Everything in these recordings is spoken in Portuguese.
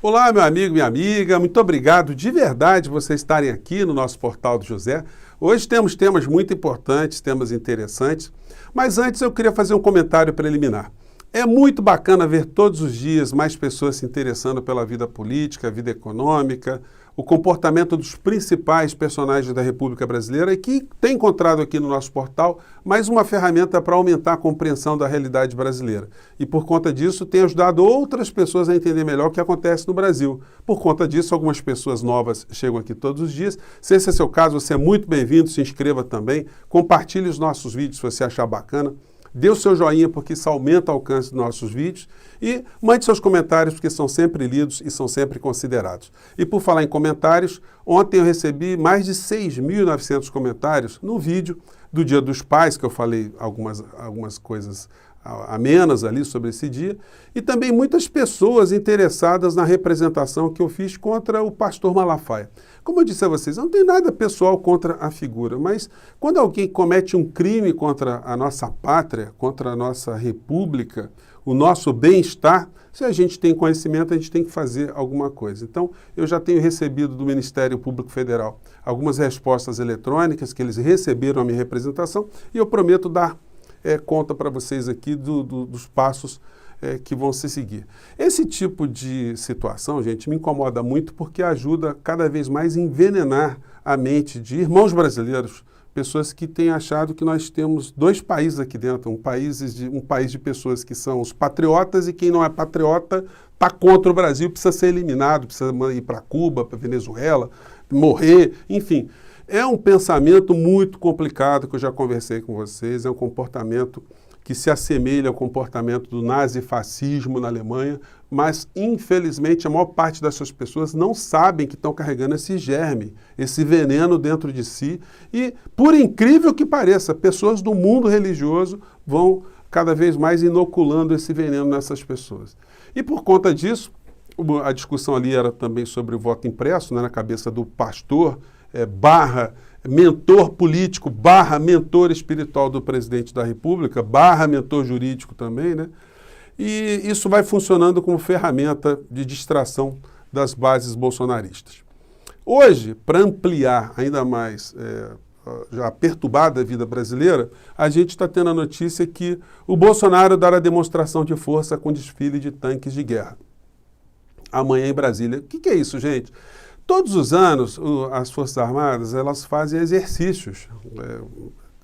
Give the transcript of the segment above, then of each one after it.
Olá, meu amigo, minha amiga, muito obrigado de verdade vocês estarem aqui no nosso Portal do José. Hoje temos temas muito importantes, temas interessantes, mas antes eu queria fazer um comentário preliminar. É muito bacana ver todos os dias mais pessoas se interessando pela vida política, vida econômica, o comportamento dos principais personagens da República Brasileira e que tem encontrado aqui no nosso portal mais uma ferramenta para aumentar a compreensão da realidade brasileira. E por conta disso tem ajudado outras pessoas a entender melhor o que acontece no Brasil. Por conta disso, algumas pessoas novas chegam aqui todos os dias. Se esse é seu caso, você é muito bem-vindo, se inscreva também, compartilhe os nossos vídeos se você achar bacana. Dê o seu joinha porque isso aumenta o alcance dos nossos vídeos e mande seus comentários porque são sempre lidos e são sempre considerados. E por falar em comentários, ontem eu recebi mais de 6.900 comentários no vídeo do Dia dos Pais, que eu falei algumas coisas amenas ali sobre esse dia, e também muitas pessoas interessadas na representação que eu fiz contra o pastor Malafaia. Como eu disse a vocês, eu não tenho nada pessoal contra a figura, mas quando alguém comete um crime contra a nossa pátria, contra a nossa república, o nosso bem-estar, se a gente tem conhecimento, a gente tem que fazer alguma coisa. Então, eu já tenho recebido do Ministério Público Federal algumas respostas eletrônicas que eles receberam a minha representação e eu prometo dar conta para vocês aqui dos passos que vão se seguir. Esse tipo de situação, gente, me incomoda muito porque ajuda cada vez mais a envenenar a mente de irmãos brasileiros, pessoas que têm achado que nós temos dois países aqui dentro, um país de pessoas que são os patriotas e quem não é patriota está contra o Brasil, precisa ser eliminado, precisa ir para Cuba, para Venezuela, morrer, enfim. É um pensamento muito complicado que eu já conversei com vocês, é um comportamento que se assemelha ao comportamento do nazifascismo na Alemanha, mas infelizmente a maior parte dessas pessoas não sabem que estão carregando esse germe, esse veneno dentro de si e, por incrível que pareça, pessoas do mundo religioso vão cada vez mais inoculando esse veneno nessas pessoas. E por conta disso, a discussão ali era também sobre o voto impresso, né, na cabeça do pastor, barra mentor político, barra mentor espiritual do presidente da República, barra mentor jurídico também, né? E isso vai funcionando como ferramenta de distração das bases bolsonaristas. Hoje, para ampliar ainda mais já perturbada a vida brasileira, a gente está tendo a notícia que o Bolsonaro dará demonstração de força com desfile de tanques de guerra. Amanhã em Brasília. O que é isso, gente? Todos os anos, as Forças Armadas, elas fazem exercícios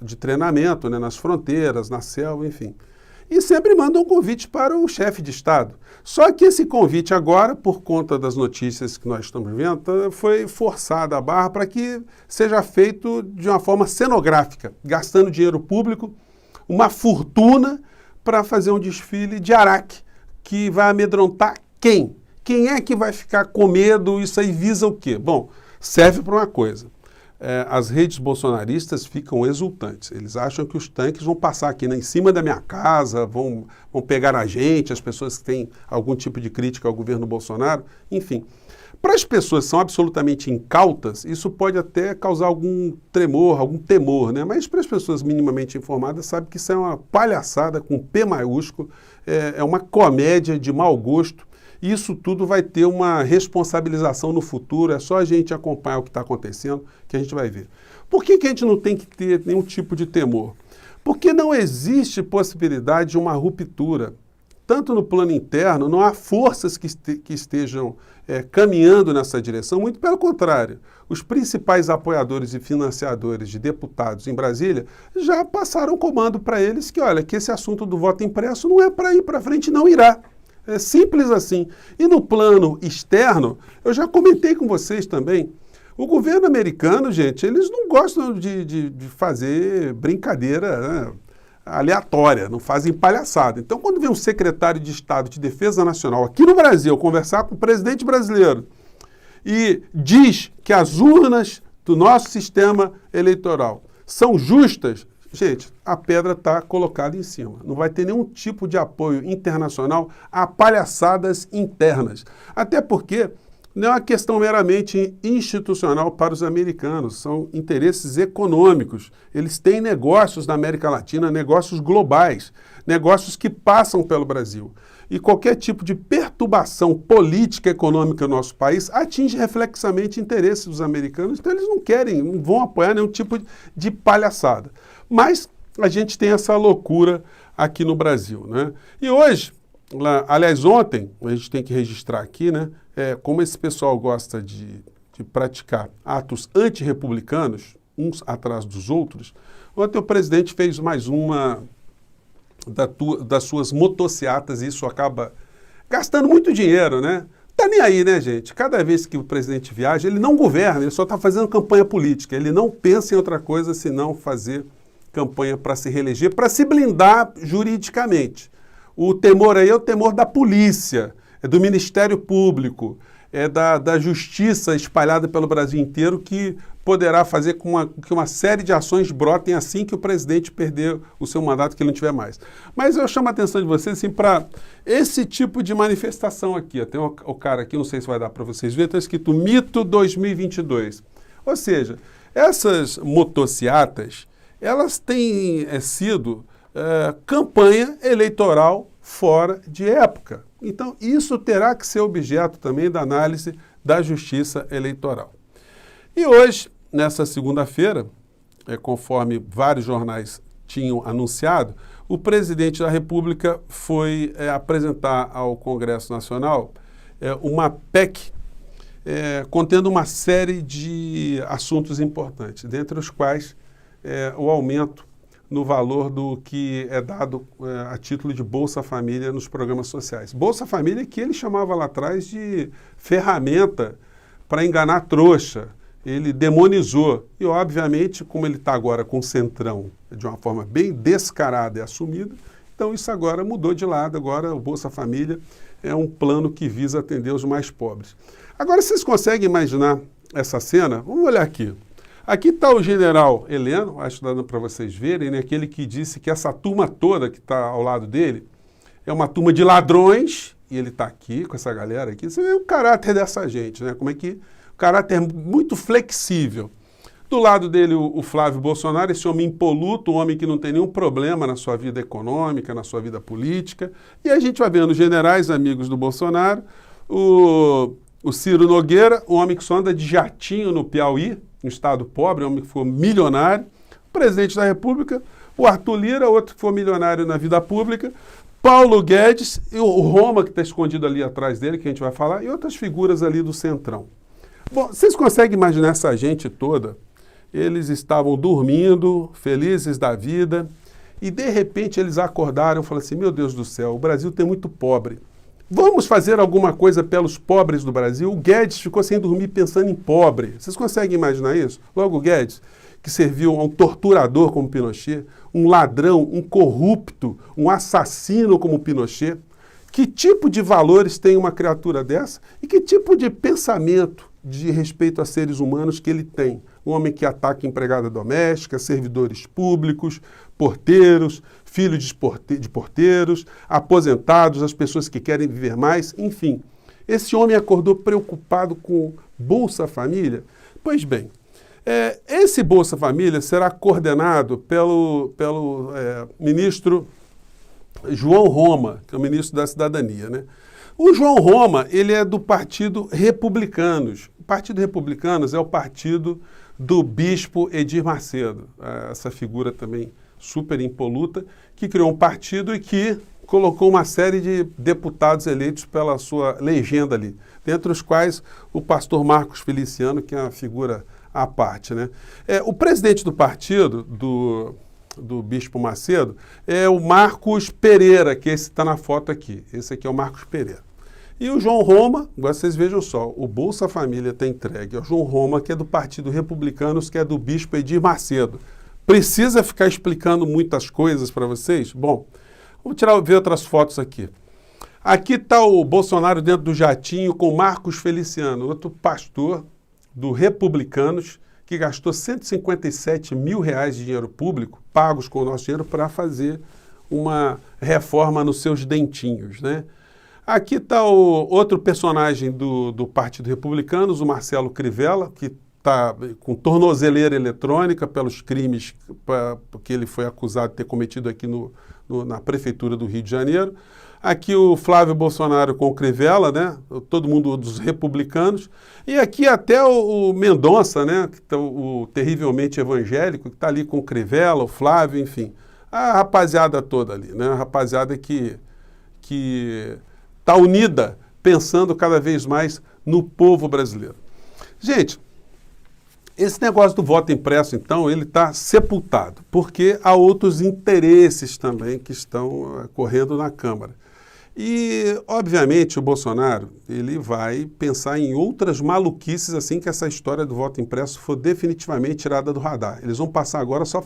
de treinamento, né, nas fronteiras, na selva, enfim. E sempre mandam um convite para o chefe de Estado. Só que esse convite agora, por conta das notícias que nós estamos vendo, foi forçada a barra para que seja feito de uma forma cenográfica, gastando dinheiro público, uma fortuna para fazer um desfile de Araque, que vai amedrontar quem? Quem é que vai ficar com medo? Isso aí visa o quê? Bom, serve para uma coisa. As redes bolsonaristas ficam exultantes. Eles acham que os tanques vão passar aqui, né, em cima da minha casa, vão pegar a gente, as pessoas que têm algum tipo de crítica ao governo Bolsonaro. Enfim, para as pessoas que são absolutamente incautas, isso pode até causar algum tremor, algum temor, né? Mas para as pessoas minimamente informadas, sabe que isso é uma palhaçada com P maiúsculo, é uma comédia de mau gosto. Isso tudo vai ter uma responsabilização no futuro, é só a gente acompanhar o que está acontecendo que a gente vai ver. Por que a gente não tem que ter nenhum tipo de temor? Porque não existe possibilidade de uma ruptura. Tanto no plano interno, não há forças que estejam caminhando nessa direção, muito pelo contrário. Os principais apoiadores e financiadores de deputados em Brasília já passaram comando para eles que, olha, que esse assunto do voto impresso não é para ir para frente, não irá. É simples assim. E no plano externo, eu já comentei com vocês também, o governo americano, gente, eles não gostam de fazer brincadeira, né, aleatória, não fazem palhaçada. Então, quando vem um secretário de Estado de Defesa Nacional aqui no Brasil conversar com o presidente brasileiro e diz que as urnas do nosso sistema eleitoral são justas, gente, a pedra está colocada em cima. Não vai ter nenhum tipo de apoio internacional a palhaçadas internas. Até porque não é uma questão meramente institucional para os americanos, são interesses econômicos. Eles têm negócios na América Latina, negócios globais, negócios que passam pelo Brasil. e qualquer tipo de perturbação política e econômica no nosso país atinge reflexamente interesses dos americanos, então eles não querem, não vão apoiar nenhum tipo de palhaçada. Mas a gente tem essa loucura aqui no Brasil, né? E hoje, aliás, ontem, a gente tem que registrar aqui, né? Como esse pessoal gosta de praticar atos antirrepublicanos, uns atrás dos outros, ontem o presidente fez mais uma das suas motociatas, e isso acaba gastando muito dinheiro, né? Tá nem aí, né, gente? Cada vez que o presidente viaja, ele não governa, ele só está fazendo campanha política. Ele não pensa em outra coisa senão fazer campanha para se reeleger, para se blindar juridicamente. O temor aí é o temor da polícia, é do Ministério Público, é da justiça espalhada pelo Brasil inteiro, que poderá fazer com que uma série de ações brotem assim que o presidente perder o seu mandato, que ele não tiver mais. Mas eu chamo a atenção de vocês assim, para esse tipo de manifestação aqui. Tem o cara aqui, não sei se vai dar para vocês verem, está escrito Mito 2022. Ou seja, essas motociatas, elas têm sido campanha eleitoral fora de época. Então, isso terá que ser objeto também da análise da Justiça Eleitoral. E hoje, nessa segunda-feira, conforme vários jornais tinham anunciado, o presidente da República foi apresentar ao Congresso Nacional uma PEC contendo uma série de assuntos importantes, dentre os quais o aumento no valor do que é dado a título de Bolsa Família nos programas sociais. Bolsa Família que ele chamava lá atrás de ferramenta para enganar trouxa. Ele demonizou. E, obviamente, como ele está agora com o Centrão de uma forma bem descarada e assumida, então isso agora mudou de lado. Agora o Bolsa Família é um plano que visa atender os mais pobres. Agora, vocês conseguem imaginar essa cena? Vamos olhar aqui. Aqui está o general Heleno, acho que dá para vocês verem, né? Aquele que disse que essa turma toda que está ao lado dele é uma turma de ladrões, e ele está aqui com essa galera aqui. Você vê o caráter dessa gente, né? Como é que o caráter é muito flexível. Do lado dele o Flávio Bolsonaro, esse homem impoluto, um homem que não tem nenhum problema na sua vida econômica, na sua vida política. E a gente vai vendo generais amigos do Bolsonaro, o Ciro Nogueira, um homem que só anda de jatinho no Piauí, um estado pobre, um homem que foi milionário, o presidente da República, o Arthur Lira, outro que foi milionário na vida pública, Paulo Guedes, e o Roma, que está escondido ali atrás dele, que a gente vai falar, e outras figuras ali do Centrão. Bom, vocês conseguem imaginar essa gente toda? Eles estavam dormindo, felizes da vida, e de repente eles acordaram e falaram assim, meu Deus do céu, o Brasil tem muito pobre. Vamos fazer alguma coisa pelos pobres do Brasil? O Guedes ficou sem dormir pensando em pobre. Vocês conseguem imaginar isso? Logo o Guedes, que serviu a um torturador como Pinochet, um ladrão, um corrupto, um assassino como Pinochet. Que tipo de valores tem uma criatura dessa? E que tipo de pensamento de respeito a seres humanos que ele tem? Um homem que ataca empregada doméstica, servidores públicos, porteiros, filhos de porteiros, aposentados, as pessoas que querem viver mais, enfim. Esse homem acordou preocupado com Bolsa Família? Pois bem, esse Bolsa Família será coordenado pelo ministro João Roma, que é o ministro da Cidadania, né? O João Roma, ele é do Partido Republicanos. O Partido Republicanos é o partido do bispo Edir Macedo, essa figura também super impoluta, que criou um partido e que colocou uma série de deputados eleitos pela sua legenda ali, dentre os quais o pastor Marcos Feliciano, que é uma figura à parte, né? O presidente do partido, do bispo Macedo, é o Marcos Pereira, que esse está na foto aqui. Esse aqui é o Marcos Pereira. E o João Roma, vocês vejam só, o Bolsa Família está entregue ao João Roma, que é do Partido Republicanos, que é do bispo Edir Macedo. Precisa ficar explicando muitas coisas para vocês? Bom, vamos ver outras fotos aqui. Aqui está o Bolsonaro dentro do jatinho com Marcos Feliciano, outro pastor do Republicanos, que gastou 157 mil reais de dinheiro público, pagos com o nosso dinheiro, para fazer uma reforma nos seus dentinhos, né? Aqui está o outro personagem do Partido Republicanos, o Marcelo Crivella, que está com tornozeleira eletrônica pelos crimes que ele foi acusado de ter cometido aqui na Prefeitura do Rio de Janeiro. Aqui o Flávio Bolsonaro com o Crivella, né? Todo mundo dos republicanos. E aqui até o Mendonça, né? O terrivelmente evangélico, que está ali com o Crivella, o Flávio, enfim. A rapaziada toda ali, né? A rapaziada que está unida, pensando cada vez mais no povo brasileiro. Gente, esse negócio do voto impresso, então, ele está sepultado, porque há outros interesses também que estão correndo na Câmara. E, obviamente, o Bolsonaro, ele vai pensar em outras maluquices assim que essa história do voto impresso for definitivamente tirada do radar. Eles vão passar agora só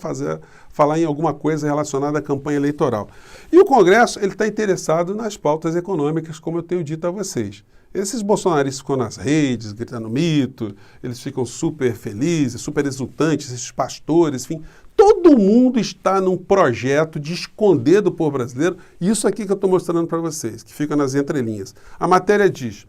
falar em alguma coisa relacionada à campanha eleitoral. E o Congresso, ele está interessado nas pautas econômicas, como eu tenho dito a vocês. Esses bolsonaristas ficam nas redes, gritando mito, eles ficam super felizes, super exultantes, esses pastores, enfim. Todo mundo está num projeto de esconder do povo brasileiro isso aqui que eu estou mostrando para vocês, que fica nas entrelinhas. A matéria diz: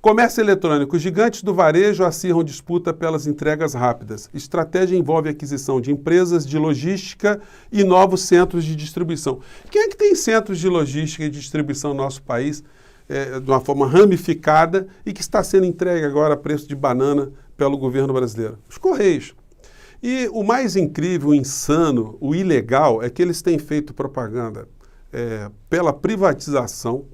comércio eletrônico, os gigantes do varejo acirram disputa pelas entregas rápidas. Estratégia envolve aquisição de empresas de logística e novos centros de distribuição. Quem é que tem centros de logística e distribuição no nosso país de uma forma ramificada e que está sendo entregue agora a preço de banana pelo governo brasileiro? Os Correios. E o mais incrível, o insano, o ilegal é que eles têm feito propaganda pela privatização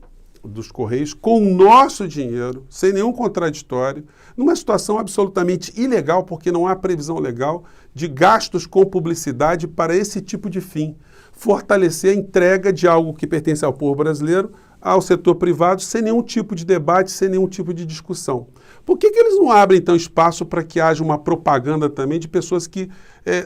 dos Correios com o nosso dinheiro, sem nenhum contraditório, numa situação absolutamente ilegal, porque não há previsão legal de gastos com publicidade para esse tipo de fim. Fortalecer a entrega de algo que pertence ao povo brasileiro ao setor privado sem nenhum tipo de debate, sem nenhum tipo de discussão. Por que eles não abrem, então, espaço para que haja uma propaganda também de pessoas que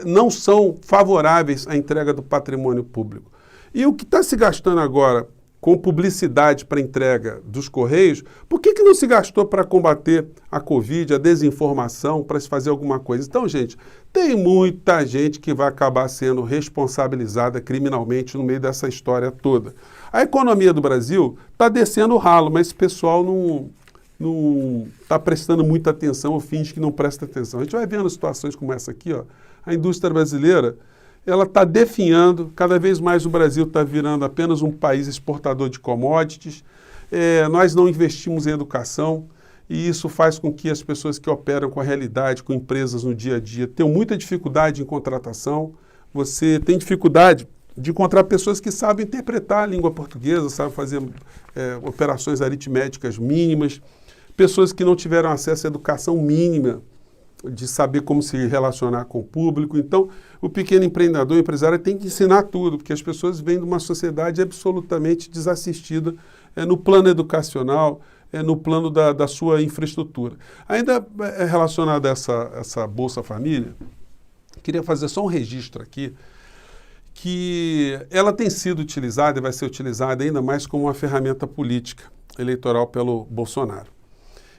não são favoráveis à entrega do patrimônio público? E o que está se gastando agora com publicidade para entrega dos Correios, por que não se gastou para combater a Covid, a desinformação, para se fazer alguma coisa? Então, gente, tem muita gente que vai acabar sendo responsabilizada criminalmente no meio dessa história toda. A economia do Brasil está descendo o ralo, mas esse pessoal não está prestando muita atenção ou finge que não presta atenção. A gente vai vendo situações como essa aqui, ó. A indústria brasileira, ela está definhando, cada vez mais o Brasil está virando apenas um país exportador de commodities, nós não investimos em educação e isso faz com que as pessoas que operam com a realidade, com empresas no dia a dia, tenham muita dificuldade em contratação, você tem dificuldade de encontrar pessoas que sabem interpretar a língua portuguesa, sabem fazer operações aritméticas mínimas, pessoas que não tiveram acesso à educação mínima, de saber como se relacionar com o público. Então, o pequeno empreendedor, o empresário tem que ensinar tudo, porque as pessoas vêm de uma sociedade absolutamente desassistida no plano educacional, no plano da sua infraestrutura. Ainda relacionado a essa Bolsa Família, queria fazer só um registro aqui, que ela tem sido utilizada e vai ser utilizada ainda mais como uma ferramenta política eleitoral pelo Bolsonaro.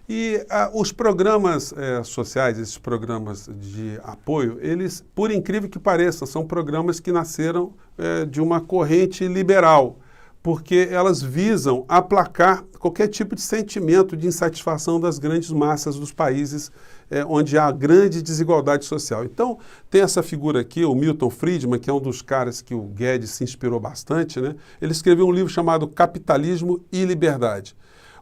E os programas sociais, esses programas de apoio, eles, por incrível que pareça, são programas que nasceram de uma corrente liberal, porque elas visam aplacar qualquer tipo de sentimento de insatisfação das grandes massas dos países onde há grande desigualdade social. Então, tem essa figura aqui, o Milton Friedman, que é um dos caras que o Guedes se inspirou bastante, né? Ele escreveu um livro chamado Capitalismo e Liberdade,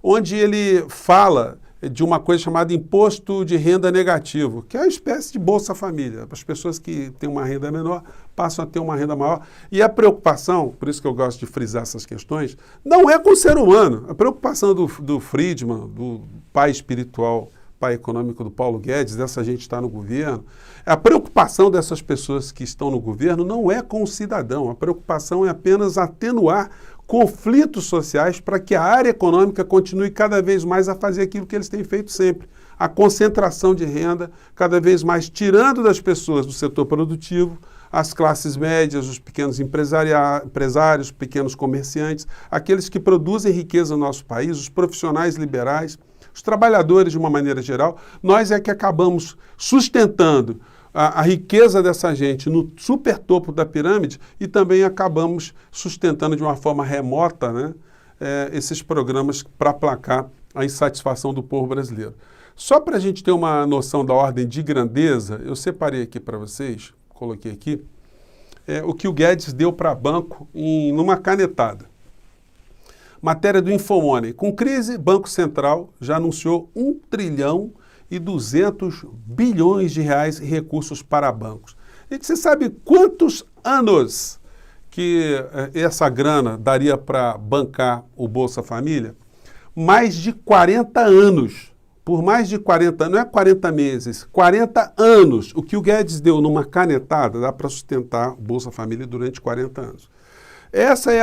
onde ele fala de uma coisa chamada imposto de renda negativo, que é uma espécie de Bolsa Família. As pessoas que têm uma renda menor passam a ter uma renda maior. E a preocupação, por isso que eu gosto de frisar essas questões, não é com o ser humano. A preocupação do Friedman, do pai espiritual, pai econômico do Paulo Guedes, dessa gente que está no governo, a preocupação dessas pessoas que estão no governo não é com o cidadão. A preocupação é apenas atenuar conflitos sociais para que a área econômica continue cada vez mais a fazer aquilo que eles têm feito sempre. A concentração de renda, cada vez mais tirando das pessoas do setor produtivo, as classes médias, os pequenos empresários, pequenos comerciantes, aqueles que produzem riqueza no nosso país, os profissionais liberais, os trabalhadores de uma maneira geral. Nós é que acabamos sustentando a riqueza dessa gente no super topo da pirâmide e também acabamos sustentando de uma forma remota, né, esses programas para aplacar a insatisfação do povo brasileiro. Só para a gente ter uma noção da ordem de grandeza, eu separei aqui para vocês, coloquei aqui, o que o Guedes deu para banco numa canetada. Matéria do Infomoney. Com crise, Banco Central já anunciou 1,2 trilhão de reais em recursos para bancos. Gente, você sabe quantos anos que essa grana daria para bancar o Bolsa Família? Mais de 40 anos. Por mais de 40 anos, não é 40 meses, 40 anos. O que o Guedes deu numa canetada dá para sustentar o Bolsa Família durante 40 anos. Essa é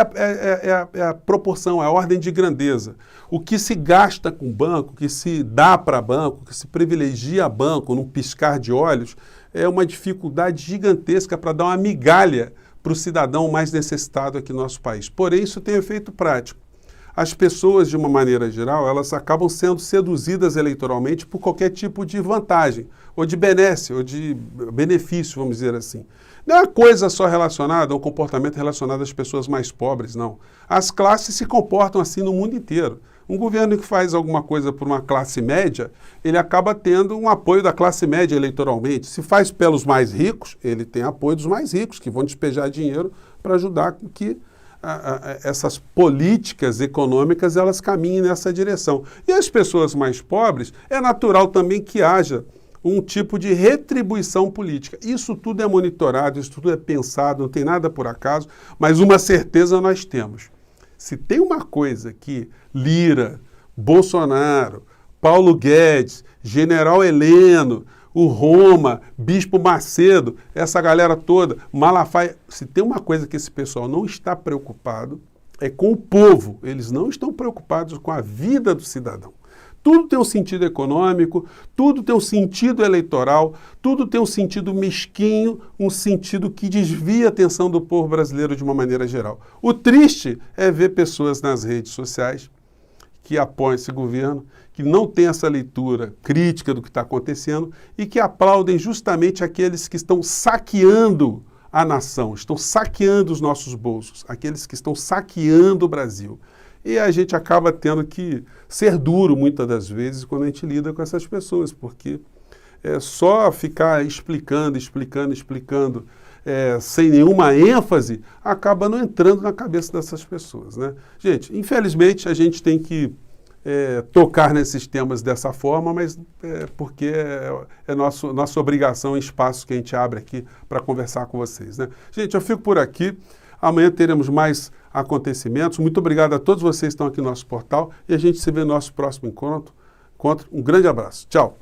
a proporção, a ordem de grandeza. O que se gasta com banco, o que se dá para banco, o que se privilegia banco num piscar de olhos, é uma dificuldade gigantesca para dar uma migalha para o cidadão mais necessitado aqui no nosso país. Porém, isso tem efeito prático. As pessoas, de uma maneira geral, elas acabam sendo seduzidas eleitoralmente por qualquer tipo de vantagem, ou de benesse, ou de benefício, vamos dizer assim. Não é uma coisa só relacionada a um comportamento relacionado às pessoas mais pobres, não. As classes se comportam assim no mundo inteiro. Um governo que faz alguma coisa por uma classe média, ele acaba tendo um apoio da classe média eleitoralmente. Se faz pelos mais ricos, ele tem apoio dos mais ricos, que vão despejar dinheiro para ajudar com que essas políticas econômicas elas caminhem nessa direção. E as pessoas mais pobres, é natural também que haja um tipo de retribuição política. Isso tudo é monitorado, isso tudo é pensado, não tem nada por acaso, mas uma certeza nós temos. Se tem uma coisa que Lira, Bolsonaro, Paulo Guedes, General Heleno, o Roma, Bispo Macedo, essa galera toda, Malafaia, se tem uma coisa que esse pessoal não está preocupado, é com o povo. Eles não estão preocupados com a vida do cidadão. Tudo tem um sentido econômico, tudo tem um sentido eleitoral, tudo tem um sentido mesquinho, um sentido que desvia a atenção do povo brasileiro de uma maneira geral. O triste é ver pessoas nas redes sociais que apoiam esse governo, que não têm essa leitura crítica do que está acontecendo e que aplaudem justamente aqueles que estão saqueando a nação, estão saqueando os nossos bolsos, aqueles que estão saqueando o Brasil. E a gente acaba tendo que ser duro muitas das vezes quando a gente lida com essas pessoas, porque é só ficar explicando, sem nenhuma ênfase, acaba não entrando na cabeça dessas pessoas, né? Gente, infelizmente a gente tem que tocar nesses temas dessa forma, mas porque é nossa obrigação em espaço que a gente abre aqui para conversar com vocês, né? Gente, eu fico por aqui. Amanhã teremos mais acontecimentos. Muito obrigado a todos vocês que estão aqui no nosso portal e a gente se vê no nosso próximo encontro. Um grande abraço. Tchau.